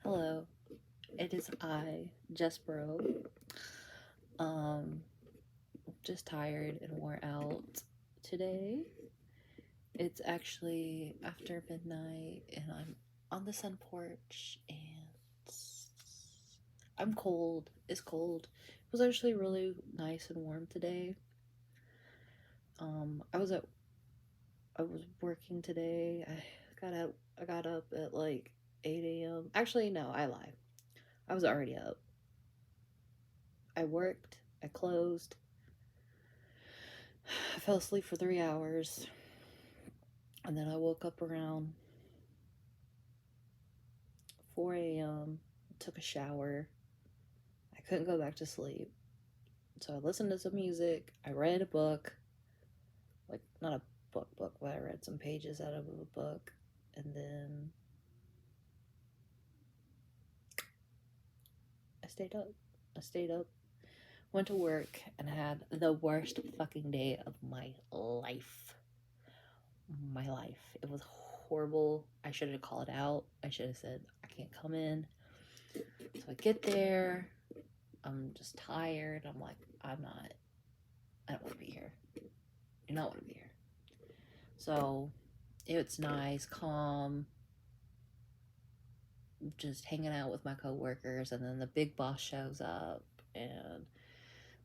Hello, it is I, Jespero. Um, just tired and wore out today. It's actually after midnight and I'm on the sun porch and I'm cold. It's cold. It was actually really nice and warm today. Um, I was at I was working today. I got up at like 8 a.m. Actually, no, I lie. I was already up. I worked, I closed, I fell asleep for 3 hours, and then I woke up around 4 a.m., took a shower. I couldn't go back to sleep. So I listened to some music. I read a book. Like, not a book, but I read some pages out of a book. And then I stayed up. I stayed up, went to work, and had the worst fucking day of my life. My life. It was horrible. I should have called out. I should have said, I can't come in. So I get there. I'm just tired. I'm like, I don't want to be here. Do not want to be here. So it's nice, calm, just hanging out with my coworkers. And then the big boss shows up. And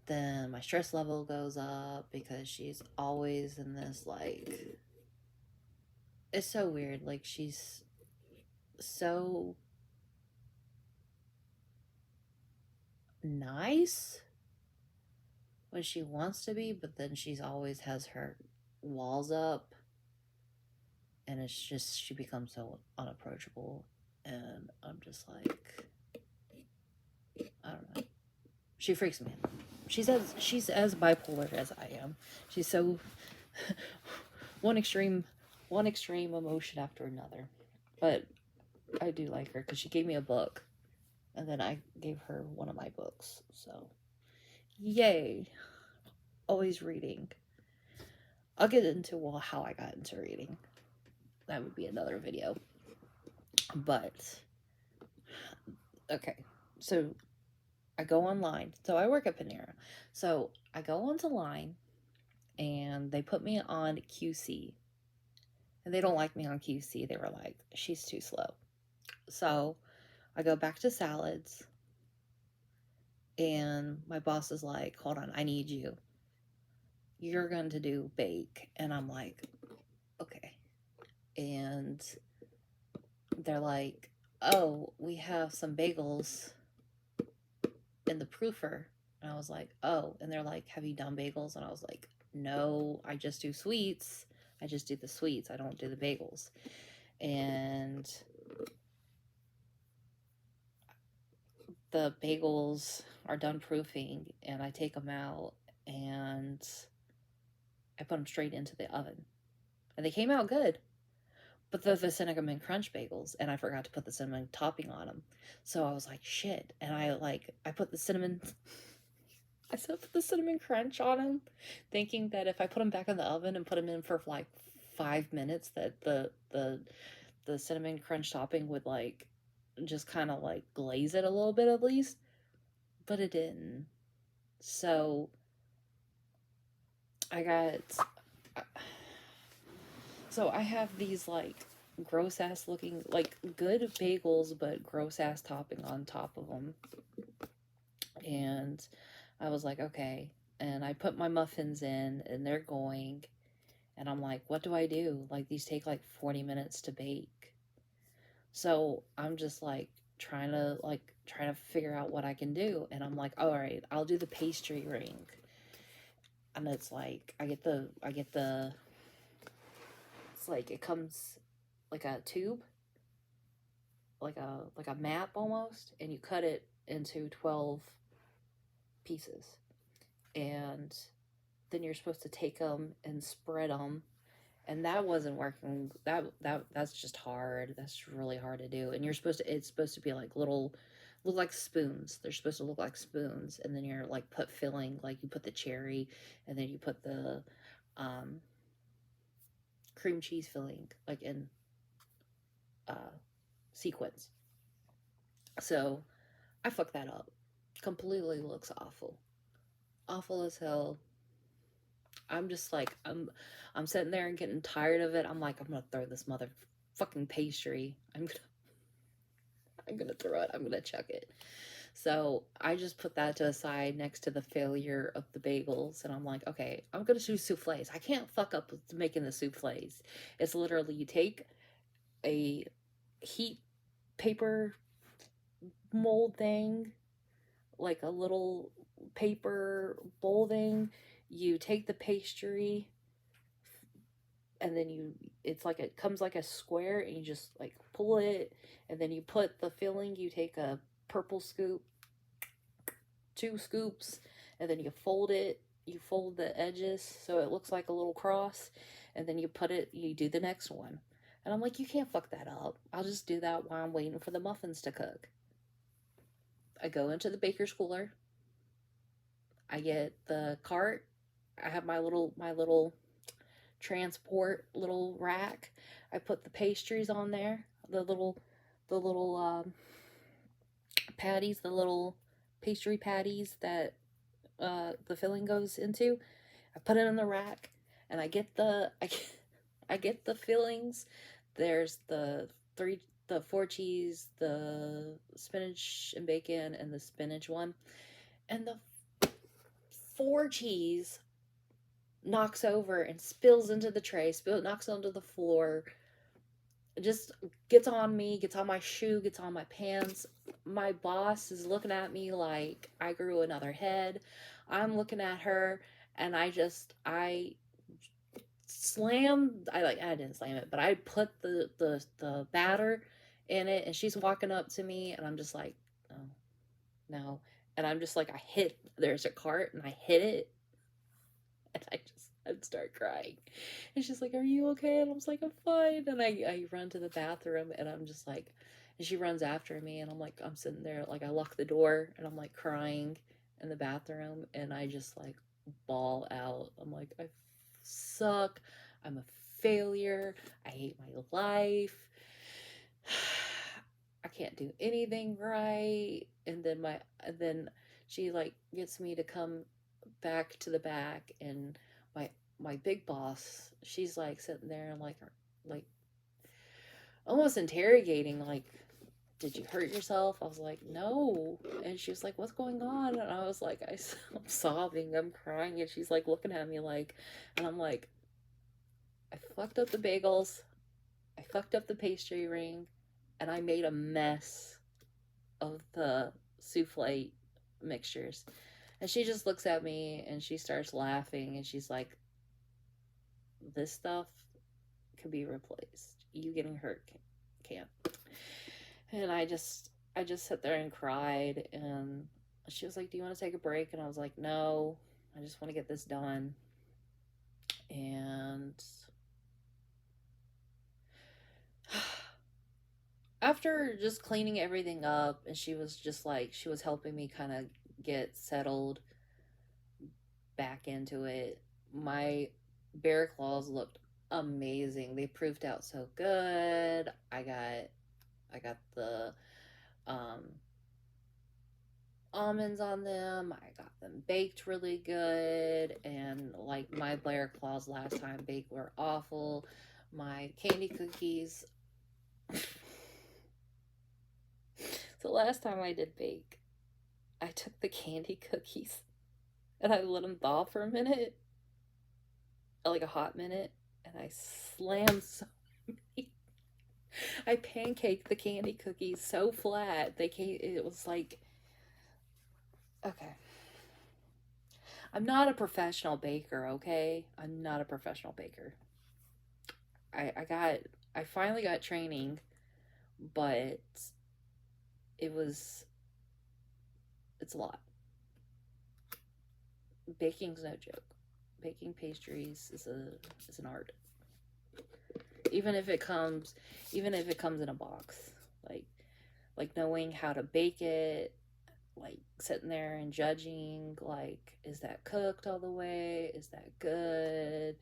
then my stress level goes up because she's always in this, like, it's so weird. Like, she's so nice when she wants to be, but then she's always has her walls up, and it's just she becomes so unapproachable, and I'm just like, I don't know. She freaks me out. She's as bipolar as I am. She's so one extreme one extreme emotion after another. But I do like her because she gave me a book, and then I gave her one of my books. So yay! Always reading. I'll get into how I got into reading. That would be another video. But okay, so I go online. So I work at Panera. So I go onto line and they put me on QC. And they don't like me on QC. They were like, she's too slow. So I go back to salads and my boss is like, hold on, I need you. You're going to do bake. And I'm like, okay. And they're like, oh, we have some bagels in the proofer. And I was like, oh. And they're like, have you done bagels? And I was like, no, I just do sweets. I just do the sweets. I don't do the bagels. And the bagels are done proofing, and I take them out and I put them straight into the oven. And they came out good. But the cinnamon crunch bagels, and I forgot to put the cinnamon topping on them. So I was like, shit. And I put the cinnamon I still put the cinnamon crunch on them, thinking that if I put them back in the oven and put them in for like 5 minutes, that the cinnamon crunch topping would like just kind of like glaze it a little bit at least, but it didn't. So I got so I have these like gross ass looking like good bagels but gross ass topping on top of them, and I was like, okay. And I put my muffins in and they're going. And I'm like, what do I do? Like, these take like 40 minutes to bake. So I'm just like trying to figure out what I can do. And I'm like, all right, I'll do the pastry ring. And it's like it's like it comes like a tube, like a map almost, and you cut it into 12 pieces. And then you're supposed to take them and spread them, and that wasn't working. That's just hard. That's really hard to do. And it's supposed to be like look like spoons. They're supposed to look like spoons, and then you're like put filling, like you put the cherry, and then you put the um, cream cheese filling, like in uh, sequence. So I fucked that up. Completely looks awful. Awful as hell. I'm just like I'm sitting there and getting tired of it. I'm like, I'm gonna throw this motherfucking pastry. I'm gonna throw it. I'm gonna chuck it. So I just put that to the side next to the failure of the bagels, and I'm like, okay, I'm gonna do souffles. I can't fuck up with making the souffles. It's literally you take a heat paper mold thing, like a little paper bowl thing. You take the pastry, and then it's like it comes like a square, and you just like pull it, and then you put the filling. You take a purple scoop, 2 scoops, and then you fold it. You fold the edges so it looks like a little cross, and then you do the next one. And I'm like, you can't fuck that up. I'll just do that while I'm waiting for the muffins to cook. I go into the baker's cooler. I get the cart. I have my little transport little rack. I put the pastries on there. The little patties, the little pastry patties that the filling goes into. I put it in the rack, and I get the fillings. There's the 4 cheese, the spinach and bacon, and the spinach one, and the 4 cheese knocks over and spills into the tray, knocks onto the floor, just gets on me, gets on my shoe, gets on my pants. My boss is looking at me like I grew another head. I'm looking at her, and I slammed. I didn't slam it, but I put the batter in it, and she's walking up to me, and I'm just like, no, no, and I'm just like, there's a cart, and I hit it, and I'd start crying. And she's like, "Are you okay?" And I was like, "I'm fine." And I run to the bathroom, and I'm just like, and she runs after me, and I'm sitting there, like, I lock the door, and I'm like crying in the bathroom, and I just like bawl out. I'm like, I suck. I'm a failure. I hate my life. I can't do anything right. And then she like gets me to come back to the back, and my my big boss, she's like sitting there and like almost interrogating, like, did you hurt yourself? I was like, no. And she was like, what's going on? And I was like, I'm sobbing, I'm crying, and she's like looking at me like, and I'm like, I fucked up the bagels, I fucked up the pastry ring, and I made a mess of the souffle mixtures. And she just looks at me and she starts laughing, and she's like, this stuff can be replaced. You getting hurt can't. And I just sat there and cried, and she was like, "Do you want to take a break?" And I was like, "No. I just want to get this done." And after just cleaning everything up, and she was helping me kind of get settled back into it. My bear claws looked amazing. They proved out so good. I got the um almonds on them. I got them baked really good, and like my bear claws last time baked were awful. My candy cookies. So last time I did bake, I took the candy cookies and I let them thaw for a minute, like a hot minute, and I slammed so many. I pancaked the candy cookies so flat they came. It was like, okay, I'm not a professional baker. Okay, I'm not a professional baker. I got I finally got training, but it was it's a lot. Baking's no joke. Baking pastries is an art. Even if it comes even if it comes in a box. Like knowing how to bake it, like sitting there and judging, like, is that cooked all the way? Is that good?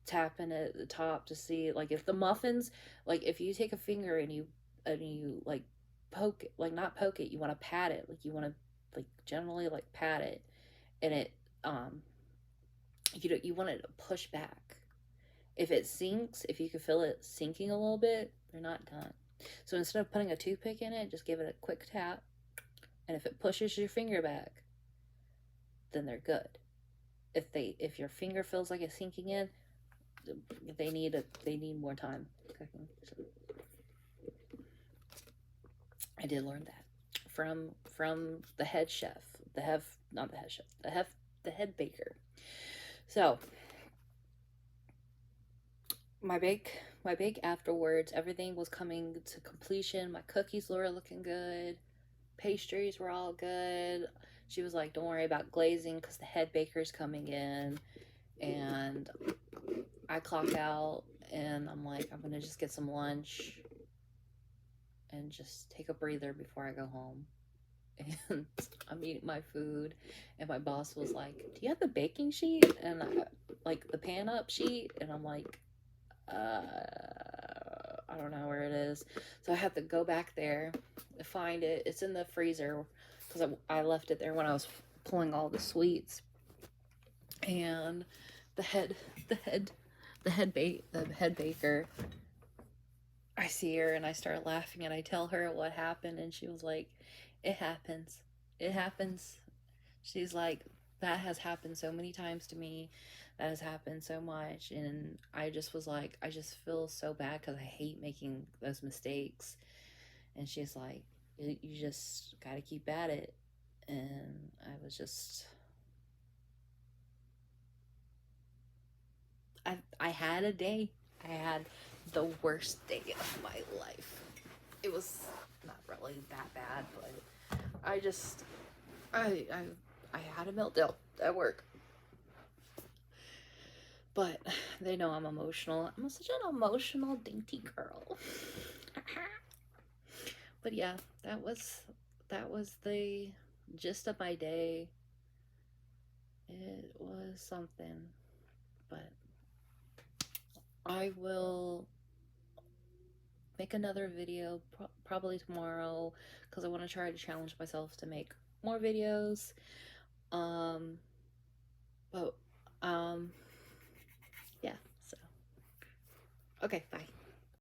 Tapping at the top to see, like, if the muffins, like, if you take a finger and you like poke it, like not poke it, you want to pat it, like you want to like generally like pat it, and it you want it to push back. If it sinks, if you can feel it sinking a little bit, they're not done. So instead of putting a toothpick in it, just give it a quick tap, and if it pushes your finger back, then they're good. If your finger feels like it's sinking in, they need more time cooking. So I did learn that from the head chef, the head not the head chef, the head baker. So my bake afterwards, everything was coming to completion. My cookies were looking good, pastries were all good. She was like, don't worry about glazing because the head baker's coming in. And I clock out and I'm like, I'm gonna just get some lunch and just take a breather before I go home. And I'm eating my food, and my boss was like, do you have the baking sheet? And like the pan up sheet? And I'm like, I don't know where it is. So I have to go back there, find it. It's in the freezer because I left it there when I was pulling all the sweets. And the head baker, I see her and I start laughing and I tell her what happened, and she was like, it happens. It happens. She's like, that has happened so many times to me. That has happened so much. And I just was like, I just feel so bad because I hate making those mistakes. And she's like, you just got to keep at it. And I was just, I had a day. I had the worst day of my life. It was not really that bad, but I just, I had a meltdown at work. But they know I'm emotional. I'm such an emotional, dainty girl. But yeah, that was the gist of my day. It was something. But I will make another video probably tomorrow because I want to try to challenge myself to make more videos. But yeah, so okay, bye.